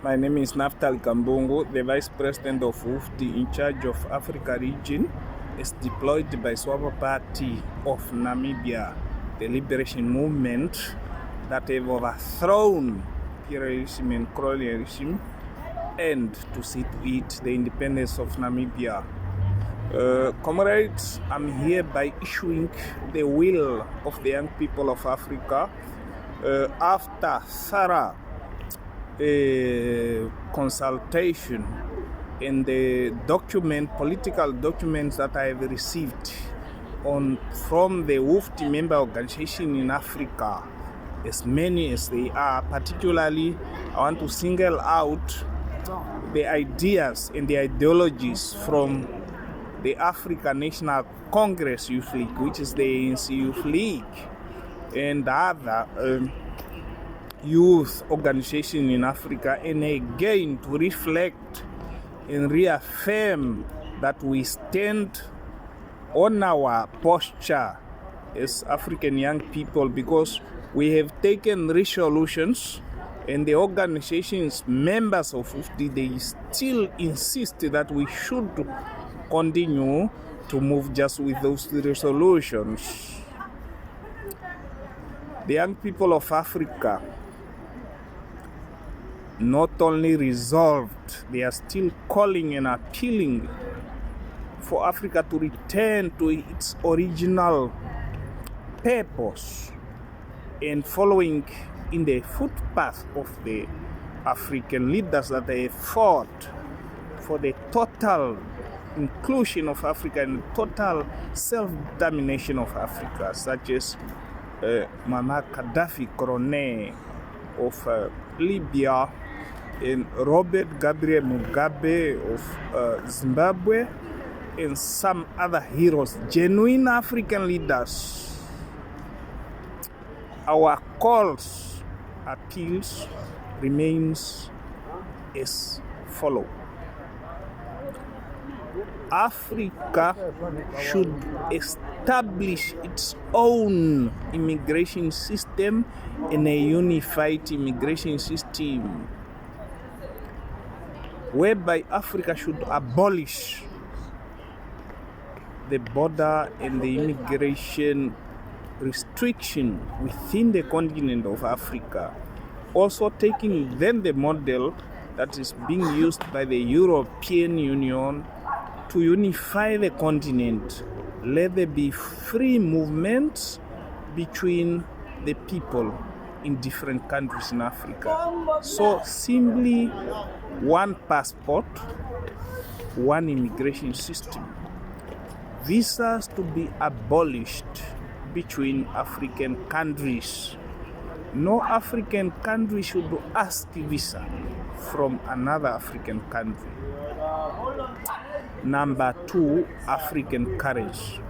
My name is Naftal Kambungu, the Vice President of WFDY in charge of Africa region, is deployed by Swapo Party of Namibia, the liberation movement that have overthrown imperialism and colonialism and to see to it the independence of Namibia. Comrades, I'm here by issuing the will of the young people of Africa after thorough consultation in the political documents that I have received from the WFDY member organization in Africa, as many as they are. Particularly, I want to single out the ideas and the ideologies from the African National Congress Youth League, which is the ANC Youth League, and other youth organization in Africa, and again to reflect and reaffirm that we stand on our posture as African young people, because we have taken resolutions and the organization's members of WFDY, they still insist that we should continue to move just with those resolutions. The young people of Africa not only resolved, they are still calling and appealing for Africa to return to its original purpose and following in the footpath of the African leaders that they fought for the total inclusion of Africa and total self-determination of Africa, such as Muammar Gaddafi, Colonel of Libya, and Robert Gabriel Mugabe of Zimbabwe, and some other heroes, genuine African leaders. Our calls, appeals remains as follow. Africa should establish its own immigration system and a unified immigration system, whereby Africa should abolish the border and the immigration restriction within the continent of Africa, also taking then the model that is being used by the European Union to unify the continent. Let there be free movement between the people in different countries in Africa. So simply one passport, one immigration system. Visas to be abolished between African countries. No African country should ask visa from another African country. Number two, African currency.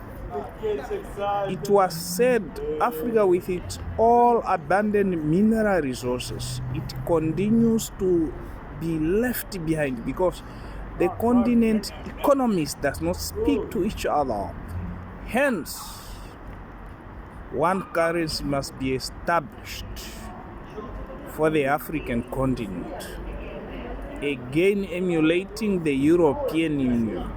It was said Africa, with its all abundant mineral resources, it continues to be left behind because the continent economies does not speak to each other. Hence, one currency must be established for the African continent, again emulating the European Union.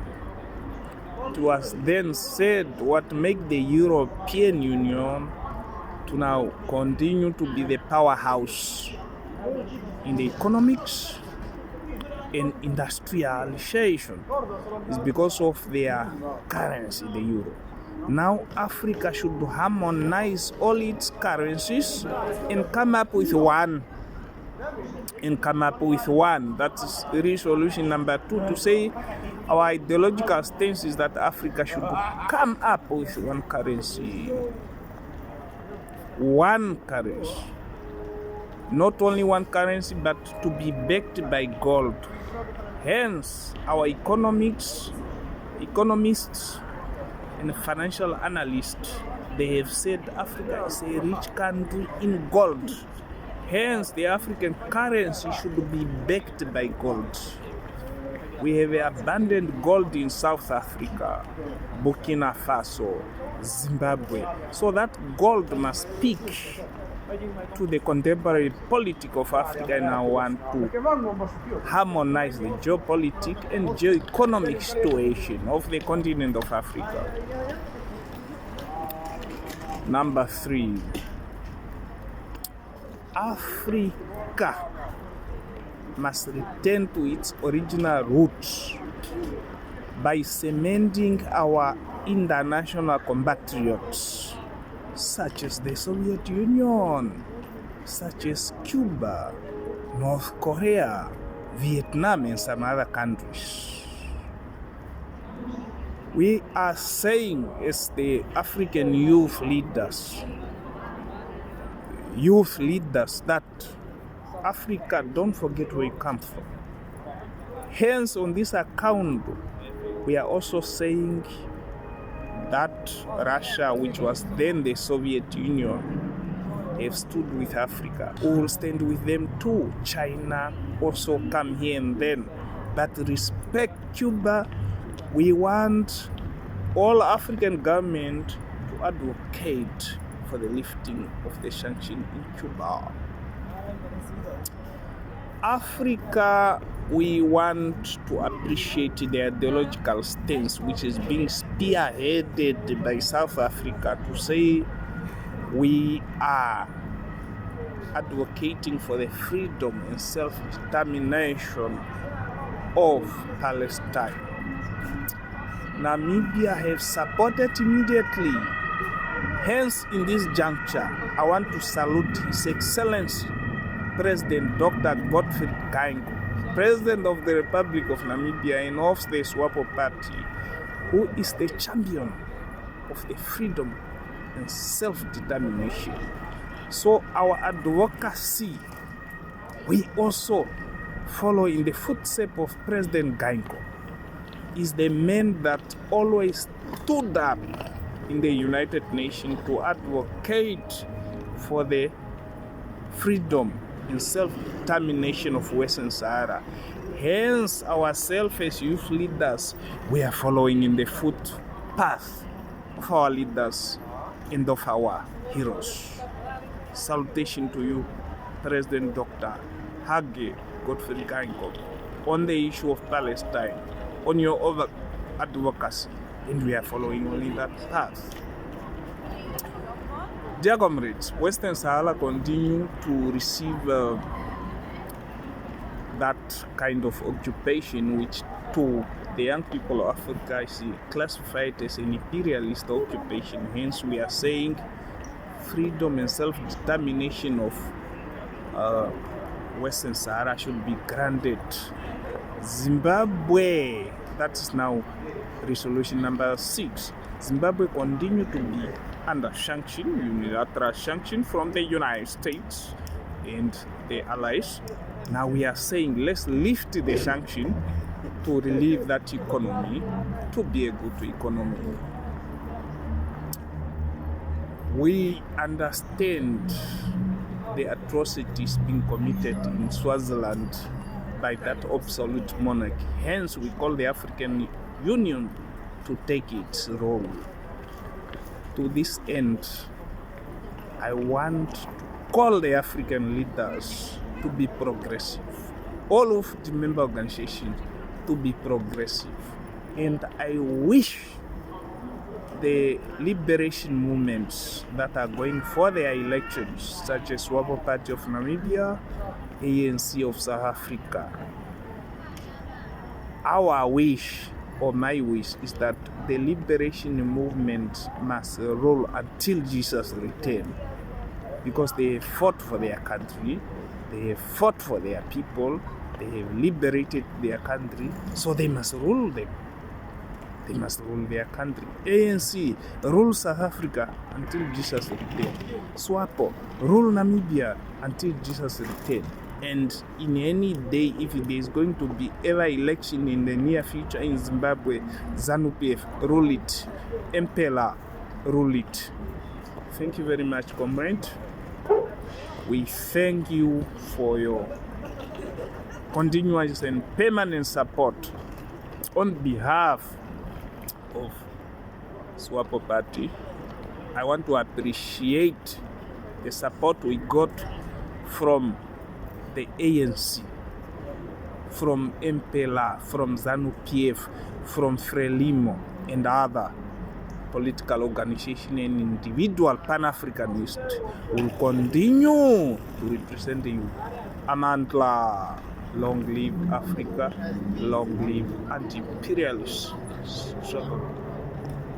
It was then said what makes the European Union to now continue to be the powerhouse in the economics and industrialization is because of their currency, the euro. Now Africa should harmonize all its currencies and come up with one. That is resolution number 2, to say our ideological stance is that Africa should come up with one currency. One currency. Not only one currency, but to be backed by gold. Hence, our economists and financial analysts, they have said Africa is a rich country in gold. Hence, the African currency should be backed by gold. We have abundant gold in South Africa, Burkina Faso, Zimbabwe. So that gold must speak to the contemporary politics of Africa, and I want to harmonize the geopolitical and geoeconomic situation of the continent of Africa. Number 3, Africa must return to its original roots by cementing our international compatriots, such as the Soviet Union, such as Cuba, North Korea, Vietnam, and some other countries. We are saying, as the African youth leaders, that Africa, don't forget where you come from. Hence, on this account, we are also saying that Russia, which was then the Soviet Union, have stood with Africa. We will stand with them too. China also come here and then. But respect Cuba. We want all African government to advocate for the lifting of the sanction in Cuba. Africa, we want to appreciate the ideological stance which is being spearheaded by South Africa to say we are advocating for the freedom and self-determination of Palestine. Namibia have supported immediately. Hence, in this juncture, I want to salute His Excellency President Dr. Godfrey Gango, President of the Republic of Namibia and of the SWAPO Party, who is the champion of the freedom and self-determination. So our advocacy, we also follow in the footsteps of President Gango, is the man that always stood up in the United Nations to advocate for the freedom and self-determination of Western Sahara. Hence, ourselves as youth leaders, we are following in the footpath of our leaders and of our heroes. Salutation to you, President Dr. Hage Godfrey Gango, on the issue of Palestine, on your advocacy, and we are following only that path. Dear comrades, Western Sahara continue to receive that kind of occupation which to the young people of Africa is classified as an imperialist occupation. Hence, we are saying freedom and self-determination of Western Sahara should be granted. Zimbabwe, that is now resolution number 6. Zimbabwe continue to be under sanction, unilateral sanction from the United States and the allies. Now we are saying let's lift the sanction to relieve that economy to be a good economy. We understand the atrocities being committed in Swaziland by that absolute monarch. Hence, we call the African Union to take its role. To this end, I want to call the African leaders to be progressive. All of the member organizations to be progressive. And I wish the liberation movements that are going for their elections, such as SWAPO Party of Namibia, ANC of South Africa, our wish, or my wish, is that the liberation movement must roll until Jesus returns, because they have fought for their country, they have fought for their people, they have liberated their country, so they must rule them. They must rule their country. ANC, rule South Africa until Jesus returns. SWAPO, rule Namibia until Jesus returns. And in any day, if there is going to be ever election in the near future in Zimbabwe, ZANU-PF, rule it. MPLA, rule it. Thank you very much, comrade. We thank you for your continuous and permanent support on behalf of SWAPO Party. I want to appreciate the support we got from the ANC, from MPLA, from ZANU-PF, from Frelimo, and other political organizations and individual Pan-Africanists will continue to represent the youth. Amantla, long live Africa, long live anti-imperialist struggle.